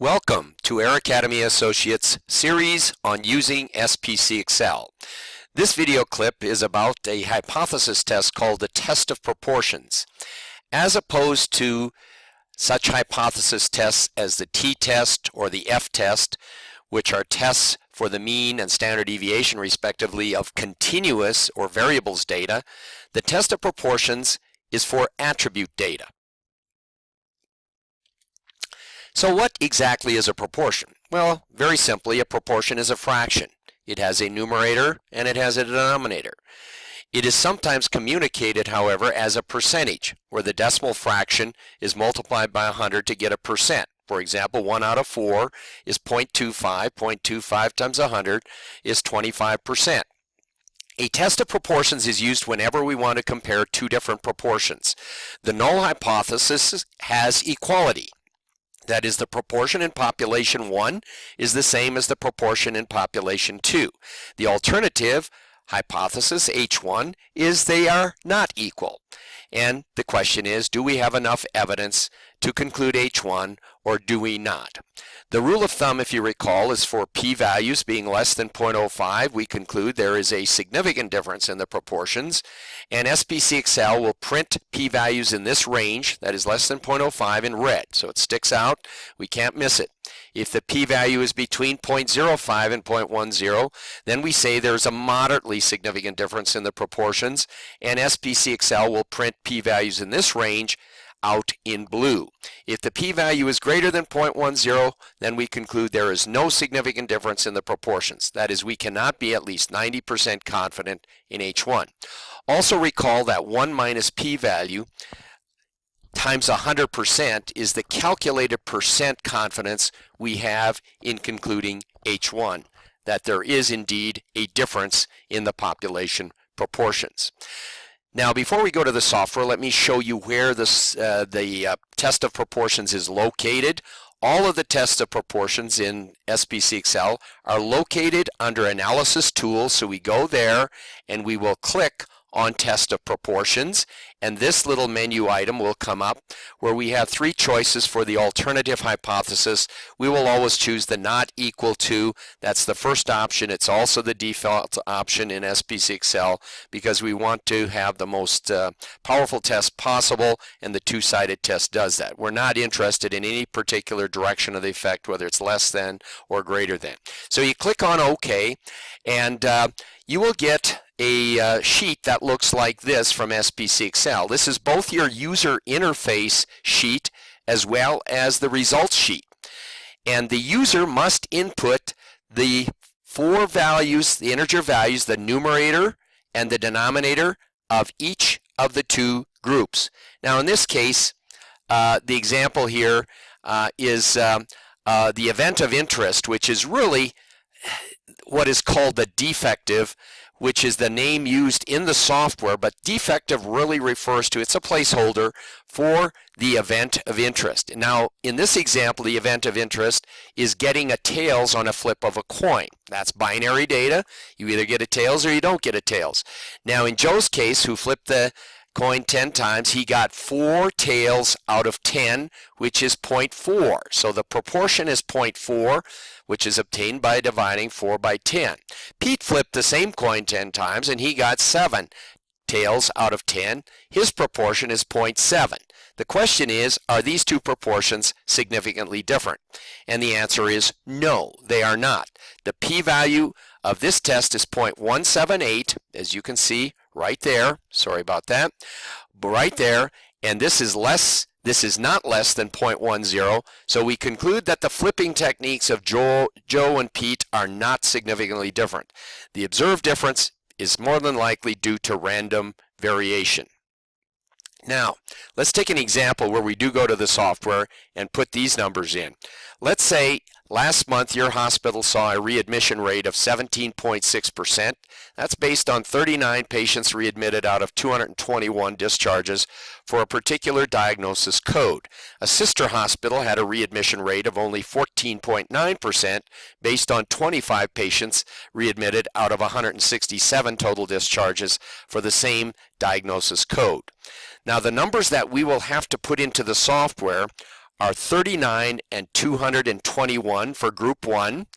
Welcome to Air Academy Associates series on using SPC Excel. This video clip is about a hypothesis test called the test of proportions. As opposed to such hypothesis tests as the t-test or the f-test, which are tests for the mean and standard deviation respectively of continuous or variables data, the test of proportions is for attribute data. So what exactly is a proportion? Well, very simply, a proportion is a fraction. It has a numerator and it has a denominator. It is sometimes communicated, however, as a percentage, where the decimal fraction is multiplied by 100 to get a percent. For example, 1 out of 4 is 0.25. 0.25 times 100 is 25%. A test of proportions is used whenever we want to compare two different proportions. The null hypothesis has equality. That is, the proportion in population 1 is the same as the proportion in population 2. The alternative hypothesis, H1, is they are not equal. And the question is, do we have enough evidence to conclude H1 or do we not? The rule of thumb, if you recall, is for p-values being less than 0.05, we conclude there is a significant difference in the proportions, and SPC Excel will print p-values in this range, that is less than 0.05, in red, so it sticks out, we can't miss it. If the p-value is between 0.05 and 0.10, then we say there's a moderately significant difference in the proportions, and SPC Excel will print p-values in this range out in blue. If the p-value is greater than 0.10, then we conclude there is no significant difference in the proportions. That is, we cannot be at least 90% confident in H1. Also recall that 1 minus p-value times 100% is the calculated percent confidence we have in concluding H1, that there is indeed a difference in the population proportions. Now, before we go to the software, let me show you where the test of proportions is located. All of the tests of proportions in SPC Excel are located under Analysis Tools, so we go there and we will click on Test of Proportions, and this little menu item will come up where we have three choices for the alternative hypothesis. We will always choose the not equal to. That's the first option. It's also the default option in SPC Excel because we want to have the most powerful test possible, and the two-sided test does that. We're not interested in any particular direction of the effect, whether it's less than or greater than. So you click on OK, and you will get a sheet that looks like this from SPC Excel. This is both your user interface sheet as well as the results sheet. And the user must input the four values, the integer values, the numerator and the denominator of each of the two groups. Now in this case, the example here is the event of interest, which is really what is called the defective, which is the name used in the software, but defective really refers to, it's a placeholder for the event of interest. Now, in this example, the event of interest is getting a tails on a flip of a coin. That's binary data. You either get a tails or you don't get a tails. Now, in Joe's case, who flipped the coin 10 times, he got 4 tails out of 10, which is 0.4. So the proportion is 0.4, which is obtained by dividing 4 by 10. Pete flipped the same coin 10 times and he got 7 tails out of 10. His proportion is 0.7. The question is, are these two proportions significantly different? And the answer is no, they are not. The p-value of this test is 0.178, as you can see right there. Sorry about that. Right there, and this is not less than 0.10, so we conclude that the flipping techniques of Joe and Pete are not significantly different. The observed difference is more than likely due to random variation. Now, let's take an example where we do go to the software and put these numbers in. Let's say last month your hospital saw a readmission rate of 17.6%. That's based on 39 patients readmitted out of 221 discharges for a particular diagnosis code. A sister hospital had a readmission rate of only 14.9% based on 25 patients readmitted out of 167 total discharges for the same diagnosis code. Now, the numbers that we will have to put into the software are 39 and 221 for Group 1,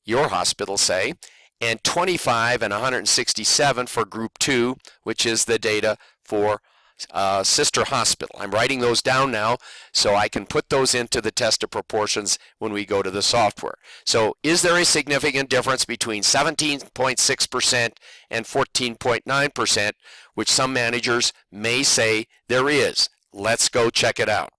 your hospital say, and 25 and 167 for Group 2, which is the data for sister hospital. I'm writing those down now so I can put those into the test of proportions when we go to the software. So is there a significant difference between 17.6% and 14.9%, which some managers may say there is? Let's go check it out.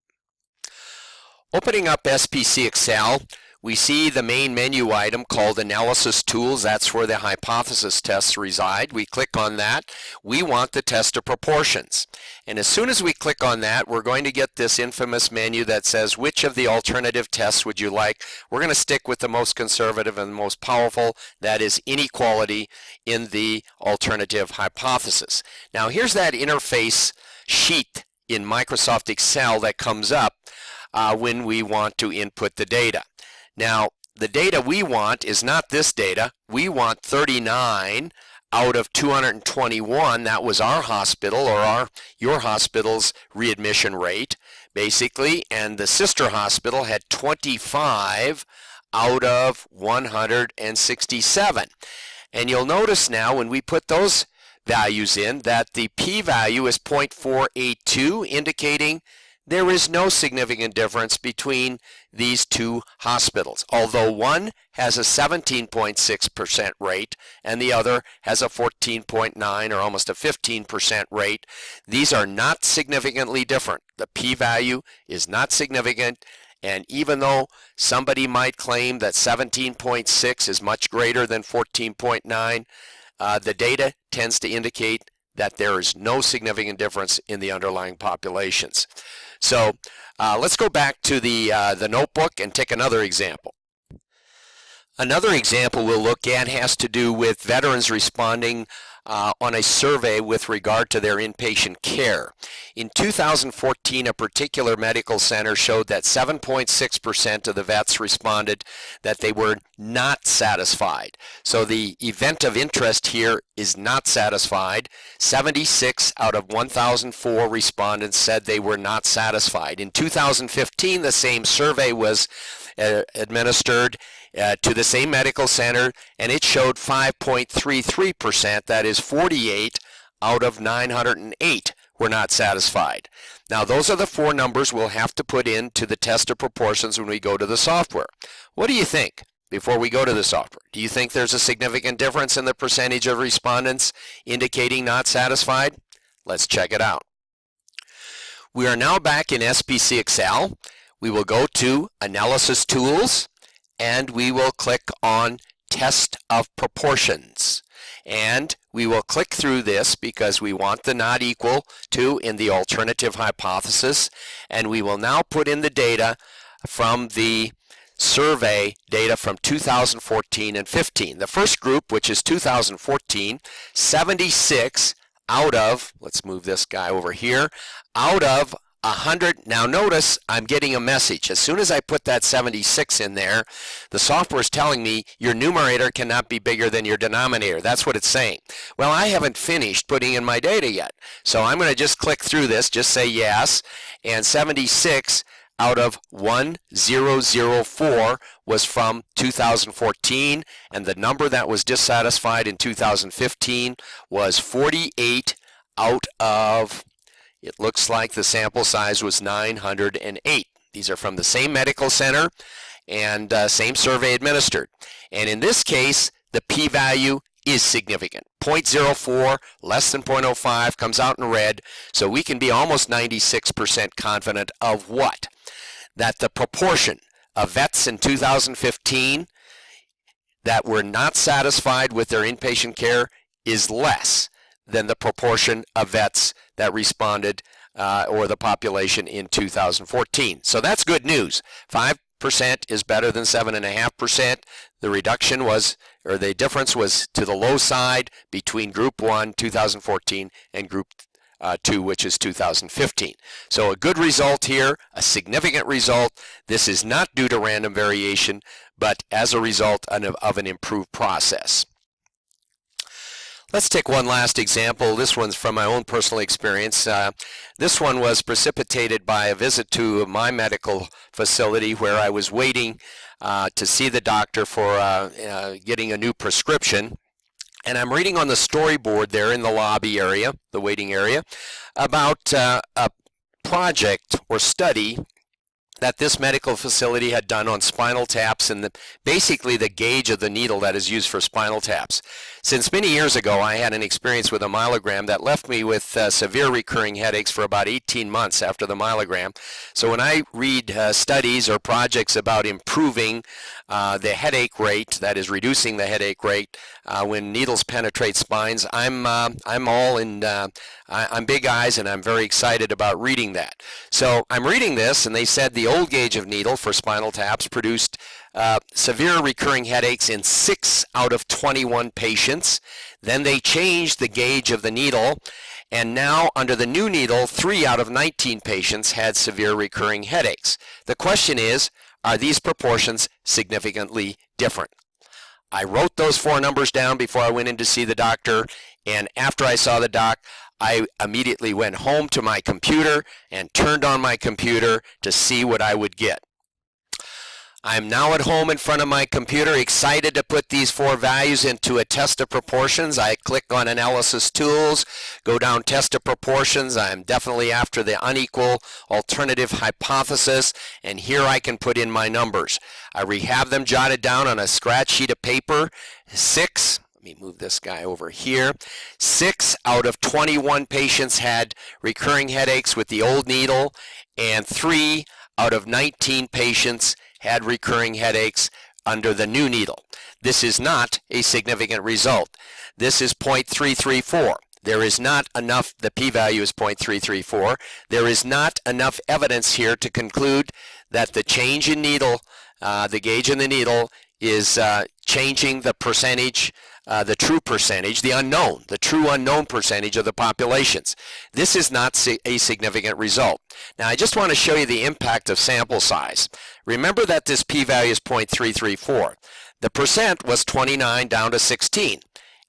Opening up SPC Excel, we see the main menu item called Analysis Tools. That's where the hypothesis tests reside. We click on that. We want the test of proportions. And as soon as we click on that, we're going to get this infamous menu that says, which of the alternative tests would you like? We're going to stick with the most conservative and most powerful, that is inequality in the alternative hypothesis. Now here's that interface sheet in Microsoft Excel that comes up when we want to input the data. Now, the data we want is not this data. We want 39 out of 221. That was our hospital or your hospital's readmission rate, basically. And the sister hospital had 25 out of 167. And you'll notice now when we put those values in that the p-value is 0.482, indicating there is no significant difference between these two hospitals, although one has a 17.6% rate and the other has a 14.9 or almost a 15% rate. These are not significantly different. The p-value is not significant, and even though somebody might claim that 17.6 is much greater than 14.9, the data tends to indicate that there is no significant difference in the underlying populations. So let's go back to the notebook and take another example. Another example we'll look at has to do with veterans responding on a survey with regard to their inpatient care. In 2014, a particular medical center showed that 7.6% of the vets responded that they were not satisfied. So the event of interest here is not satisfied. 76 out of 1,004 respondents said they were not satisfied. In 2015, the same survey was administered to the same medical center, and it showed 5.33%, that is 48 out of 908 were not satisfied. Now those are the four numbers we'll have to put into the test of proportions when we go to the software. What do you think before we go to the software? Do you think there's a significant difference in the percentage of respondents indicating not satisfied? Let's check it out. We are now back in SPC Excel. We will go to Analysis Tools, and we will click on Test of Proportions. And we will click through this because we want the not equal to in the alternative hypothesis. And we will now put in the data from the survey data from 2014 and 15. The first group, which is 2014, 76 out of, let's move this guy over here, out of 100. Now notice I'm getting a message. As soon as I put that 76 in there, the software is telling me your numerator cannot be bigger than your denominator. That's what it's saying. Well, I haven't finished putting in my data yet. So I'm going to just click through this, just say yes, and 76 out of 1004 was from 2014, and the number that was dissatisfied in 2015 was 48 out of, it looks like the sample size was 908. These are from the same medical center and same survey administered. And in this case, the p-value is significant. 0.04, less than 0.05, comes out in red. So we can be almost 96% confident of what? That the proportion of vets in 2015 that were not satisfied with their inpatient care is less than the proportion of vets that responded or the population in 2014. So that's good news. 5% is better than 7.5%. The reduction was, or the difference was to the low side between Group 1, 2014, and Group 2, which is 2015. So a good result here, a significant result. This is not due to random variation, but as a result of an improved process. Let's take one last example. This one's from my own personal experience. This one was precipitated by a visit to my medical facility where I was waiting to see the doctor for getting a new prescription. And I'm reading on the storyboard there in the lobby area, the waiting area, about a project or study that this medical facility had done on spinal taps and basically the gauge of the needle that is used for spinal taps. Since many years ago, I had an experience with a myelogram that left me with severe recurring headaches for about 18 months after the myelogram. So when I read studies or projects about improving the headache rate, that is reducing the headache rate when needles penetrate spines, I'm all in. I'm big eyes, and I'm very excited about reading that. So I'm reading this, and they said the old gauge of needle for spinal taps produced severe recurring headaches in 6 out of 21 patients. Then they changed the gauge of the needle, and now under the new needle, 3 out of 19 patients had severe recurring headaches. The question is, are these proportions significantly different? I wrote those 4 numbers down before I went in to see the doctor, and after I saw the doc, I immediately went home to my computer and turned on my computer to see what I would get. I'm now at home in front of my computer, excited to put these 4 values into a test of proportions. I click on Analysis Tools, go down Test of Proportions. I'm definitely after the unequal alternative hypothesis, and here I can put in my numbers. I have them jotted down on a scratch sheet of paper. 6. Let me move this guy over here. 6 out of 21 patients had recurring headaches with the old needle, and 3 out of 19 patients had recurring headaches under the new needle. This is not a significant result. This is 0.334. There is not enough, the p-value is 0.334. There is not enough evidence here to conclude that the change in needle, the gauge in the needle, is changing the percentage, the true percentage, the true unknown percentage of the populations. This is not a significant result. Now I just want to show you the impact of sample size. Remember that this p-value is 0.334. The percent was 29 down to 16.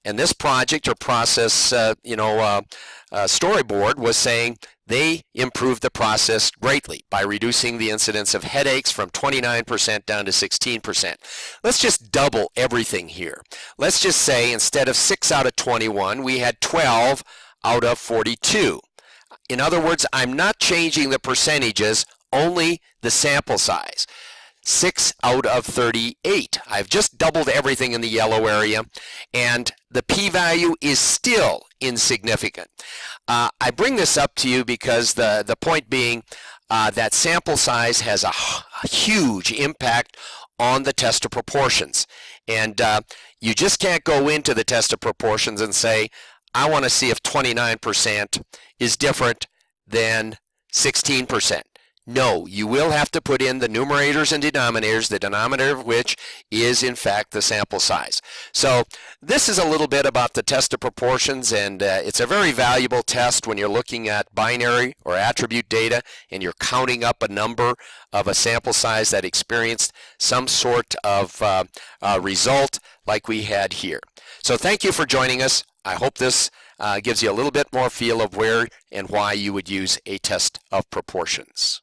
And this project or process, storyboard was saying they improved the process greatly by reducing the incidence of headaches from 29% down to 16%. Let's just double everything here. Let's just say instead of 6 out of 21, we had 12 out of 42. In other words, I'm not changing the percentages, only the sample size. 6 out of 38. I've just doubled everything in the yellow area, and the p-value is still insignificant. I bring this up to you because the point being that sample size has a huge impact on the test of proportions. And you just can't go into the test of proportions and say, I want to see if 29% is different than 16%. No, you will have to put in the numerators and denominators, the denominator of which is in fact the sample size. So this is a little bit about the test of proportions, and it's a very valuable test when you're looking at binary or attribute data and you're counting up a number of a sample size that experienced some sort of result like we had here. So thank you for joining us. I hope this gives you a little bit more feel of where and why you would use a test of proportions.